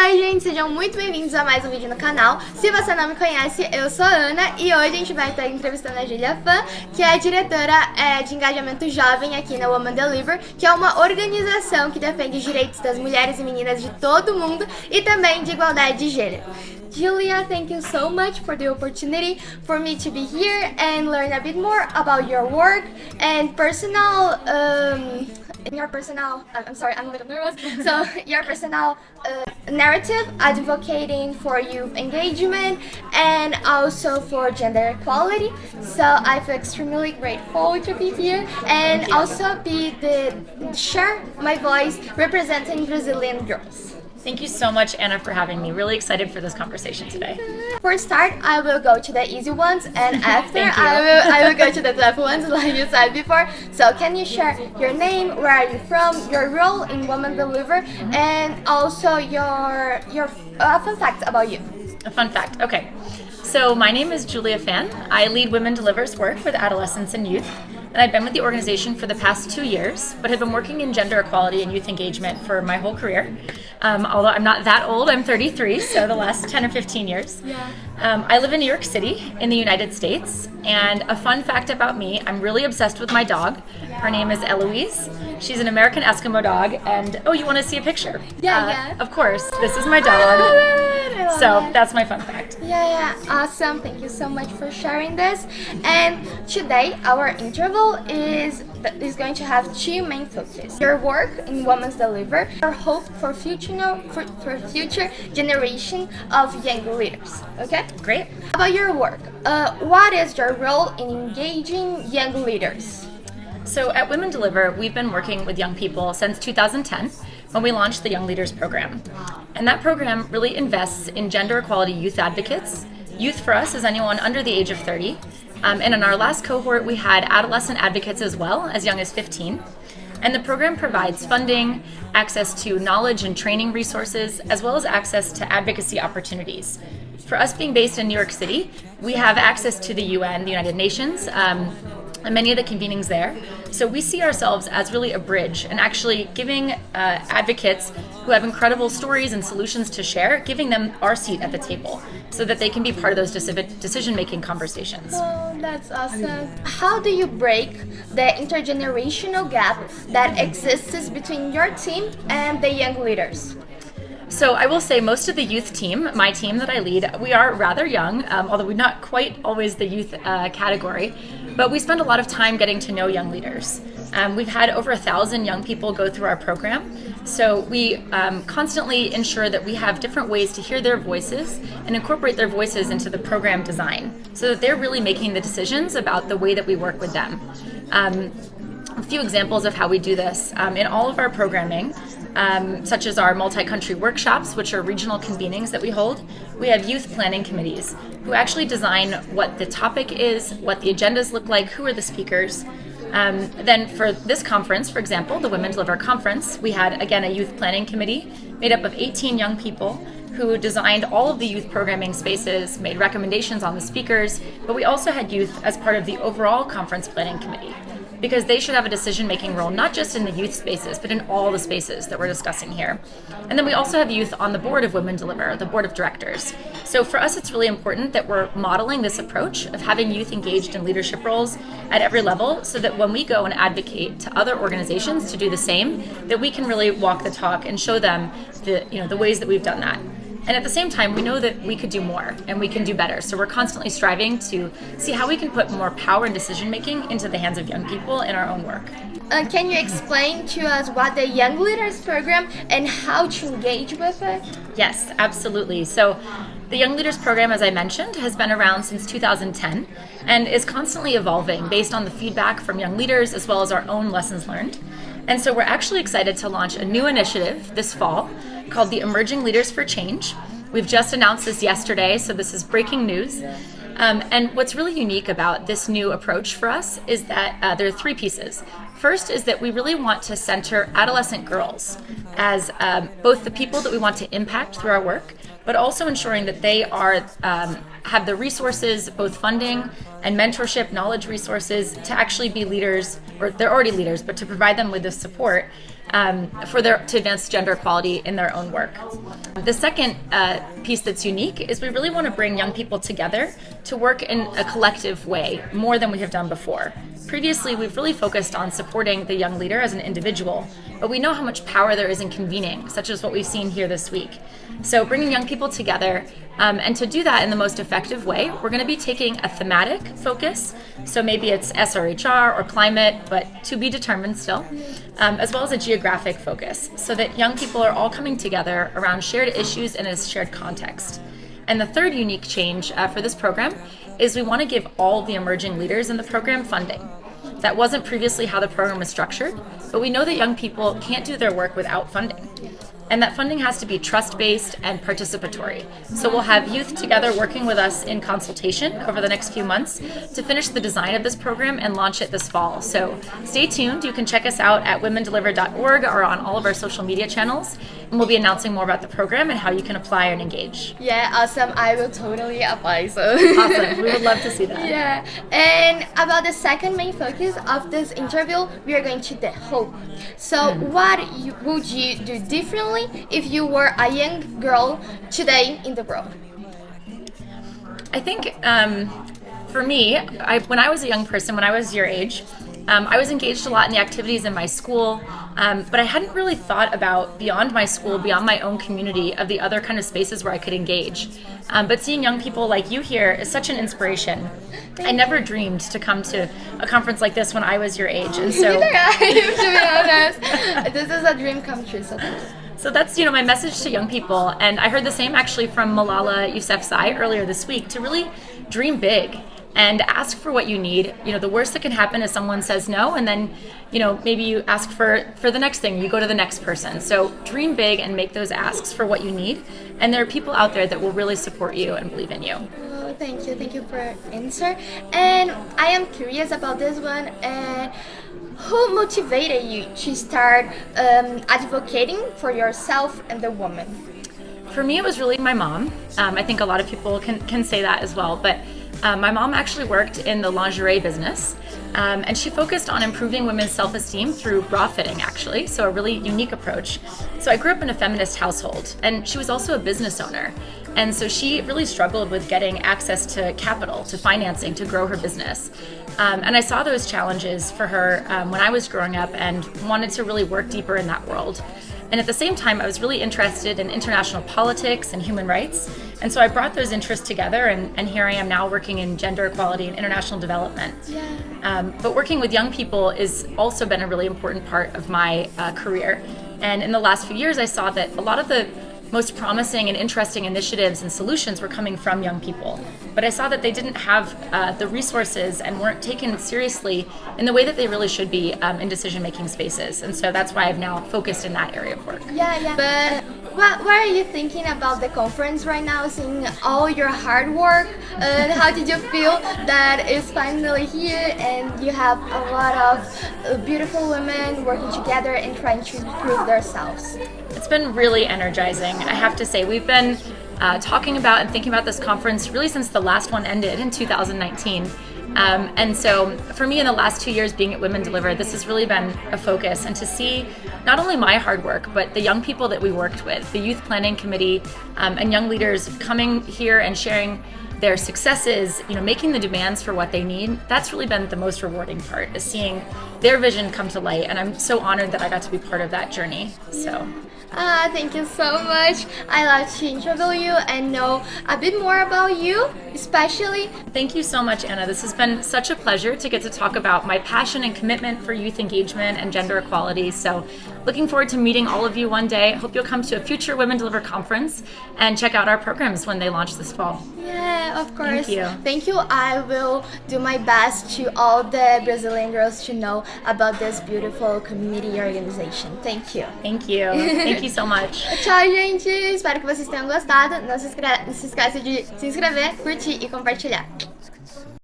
Oi, gente, sejam muito bem-vindos a mais um vídeo no canal. Se você não me conhece, eu sou a Ana e hoje a gente vai estar entrevistando a Julia Fan, que é a diretora de engajamento jovem aqui na Woman Deliver, que é uma organização que defende os direitos das mulheres e meninas de todo o mundo e também de igualdade de gênero. Julia, thank you so much for the opportunity for me to be here and learn a bit more about your work and personal, I'm sorry, I'm a little nervous. So your personal narrative advocating for youth engagement and also for gender equality. So I feel extremely grateful to be here and also share my voice representing Brazilian girls. Thank you so much, Anna, for having me. Really excited for this conversation today. For start, I will go to the easy ones, and after I will go to the tough ones, like you said before. So, can you share your name, where are you from, your role in Woman Deliver, and also your fun fact about you? A fun fact. Okay. So my name is Julia Fan. I lead Women Deliver's work with adolescents and youth. And I've been with the organization for the past 2 years, but have been working in gender equality and youth engagement for my whole career. Although I'm not that old, I'm 33, so the last 10 or 15 years. Yeah. I live in New York City in the United States. And a fun fact about me, I'm really obsessed with my dog. Her name is Eloise. She's an American Eskimo dog. And, oh, you want to see a picture? Yeah. Of course, this is my dog. So that's my fun fact. Yeah, awesome. Thank you so much for sharing this. And today our interval is going to have two main focuses: your work in Women's Deliver, your hope for future generation of young leaders. Okay, great. About your work, what is your role in engaging young leaders? So at Women Deliver, we've been working with young people since 2010 when we launched the Young Leaders Program. And that program really invests in gender equality youth advocates. Youth for us is anyone under the age of 30. And in our last cohort, we had adolescent advocates as well, as young as 15. And the program provides funding, access to knowledge and training resources, as well as access to advocacy opportunities. For us being based in New York City, we have access to the UN, the United Nations, and many of the convenings there. So we see ourselves as really a bridge and actually giving advocates who have incredible stories and solutions to share, giving them our seat at the table so that they can be part of those decision-making conversations. Oh, that's awesome. How do you break the intergenerational gap that exists between your team and the young leaders? So I will say most of the youth team, my team that I lead, we are rather young, although we're not quite always the youth category, but we spend a lot of time getting to know young leaders. We've had over 1,000 young people go through our program, so we constantly ensure that we have different ways to hear their voices and incorporate their voices into the program design so that they're really making the decisions about the way that we work with them. A few examples of how we do this. In all of our programming, such as our multi-country workshops, which are regional convenings that we hold, we have youth planning committees who actually design what the topic is, what the agendas look like, who are the speakers. Then for this conference, for example, the Women Deliver Conference, we had, again, a youth planning committee made up of 18 young people who designed all of the youth programming spaces, made recommendations on the speakers, but we also had youth as part of the overall conference planning committee, because they should have a decision-making role, not just in the youth spaces, but in all the spaces that we're discussing here. And then we also have youth on the board of Women Deliver, the board of directors. So for us, it's really important that we're modeling this approach of having youth engaged in leadership roles at every level so that when we go and advocate to other organizations to do the same, that we can really walk the talk and show them the ways that we've done that. And at the same time, we know that we could do more and we can do better. So we're constantly striving to see how we can put more power and decision-making into the hands of young people in our own work. Can you explain to us what the Young Leaders Program and how to engage with it? Yes, absolutely. So the Young Leaders Program, as I mentioned, has been around since 2010 and is constantly evolving based on the feedback from young leaders as well as our own lessons learned. And so we're actually excited to launch a new initiative this fall called the Emerging Leaders for Change. We've just announced this yesterday, so this is breaking news. And what's really unique about this new approach for us is that there are 3 pieces. First is that we really want to center adolescent girls as both the people that we want to impact through our work, but also ensuring that they are have the resources, both funding and mentorship, knowledge resources, to actually be leaders, or they're already leaders, but to provide them with the support to advance gender equality in their own work. The second piece that's unique is we really want to bring young people together to work in a collective way, more than we have done before. Previously, we've really focused on supporting the young leader as an individual, but we know how much power there is in convening, such as what we've seen here this week. So bringing young people together, and to do that in the most effective way, we're going to be taking a thematic focus. So maybe it's SRHR or climate, but to be determined still, as well as a geographic focus, so that young people are all coming together around shared issues in a shared context. And the third unique change for this program is we want to give all the emerging leaders in the program funding. That wasn't previously how the program was structured, but we know that young people can't do their work without funding. And that funding has to be trust-based and participatory. So we'll have youth together working with us in consultation over the next few months to finish the design of this program and launch it this fall. So stay tuned. You can check us out at womendeliver.org or on all of our social media channels. And we'll be announcing more about the program and how you can apply and engage. Yeah, awesome. I will totally apply. So Awesome. We would love to see that. Yeah. And about the second main focus of this interview, we are going to the hope. So what would you do differently if you were a young girl today in the world? I think for me, when I was a young person, when I was your age, I was engaged a lot in the activities in my school, but I hadn't really thought about beyond my school, beyond my own community, of the other kind of spaces where I could engage. But seeing young people like you here is such an inspiration. I never dreamed to come to a conference like this when I was your age, and so. Neither I, to be honest. This is a dream come true. So that's, my message to young people. And I heard the same actually from Malala Yousafzai earlier this week, to really dream big and ask for what you need. The worst that can happen is someone says no, and then, maybe you ask for the next thing, you go to the next person. So dream big and make those asks for what you need. And there are people out there that will really support you and believe in you. Oh, thank you for your answer. And I am curious about this one. Who motivated you to start advocating for yourself and the woman? For me, it was really my mom. I think a lot of people can say that as well, but my mom actually worked in the lingerie business, and she focused on improving women's self-esteem through bra fitting, actually, so a really unique approach. So I grew up in a feminist household, and she was also a business owner, and so she really struggled with getting access to capital, to financing, to grow her business. And I saw those challenges for her when I was growing up and wanted to really work deeper in that world. And at the same time, I was really interested in international politics and human rights. And so I brought those interests together, and here I am now working in gender equality and international development. Yeah. But working with young people has also been a really important part of my career. And in the last few years, I saw that a lot of the most promising and interesting initiatives and solutions were coming from young people. But I saw that they didn't have the resources and weren't taken seriously in the way that they really should be in decision-making spaces. And so that's why I've now focused in that area of work. Yeah. But what are you thinking about the conference right now, seeing all your hard work? And how did you feel that it's finally here and you have a lot of beautiful women working together and trying to improve themselves? It's been really energizing. I have to say, we've been talking about and thinking about this conference really since the last one ended in 2019. And so for me in the last 2 years being at Women Deliver, this has really been a focus, and to see not only my hard work, but the young people that we worked with, the youth planning committee, and young leaders coming here and sharing their successes, making the demands for what they need. That's really been the most rewarding part, is seeing their vision come to light. And I'm so honored that I got to be part of that journey. So. Thank you so much. I love to interview you and know a bit more about you, especially. Thank you so much, Anna. This has been such a pleasure to get to talk about my passion and commitment for youth engagement and gender equality. So looking forward to meeting all of you one day. I hope you'll come to a future Women Deliver conference and check out our programs when they launch this fall. Yeah, of course. Thank you. Thank you. I will do my best to all the Brazilian girls to know about this beautiful community organization. Thank you. Thank you. Thank you so much. Tchau, gente. Espero que vocês tenham gostado. Não se esqueça de se inscrever, curtir e compartilhar.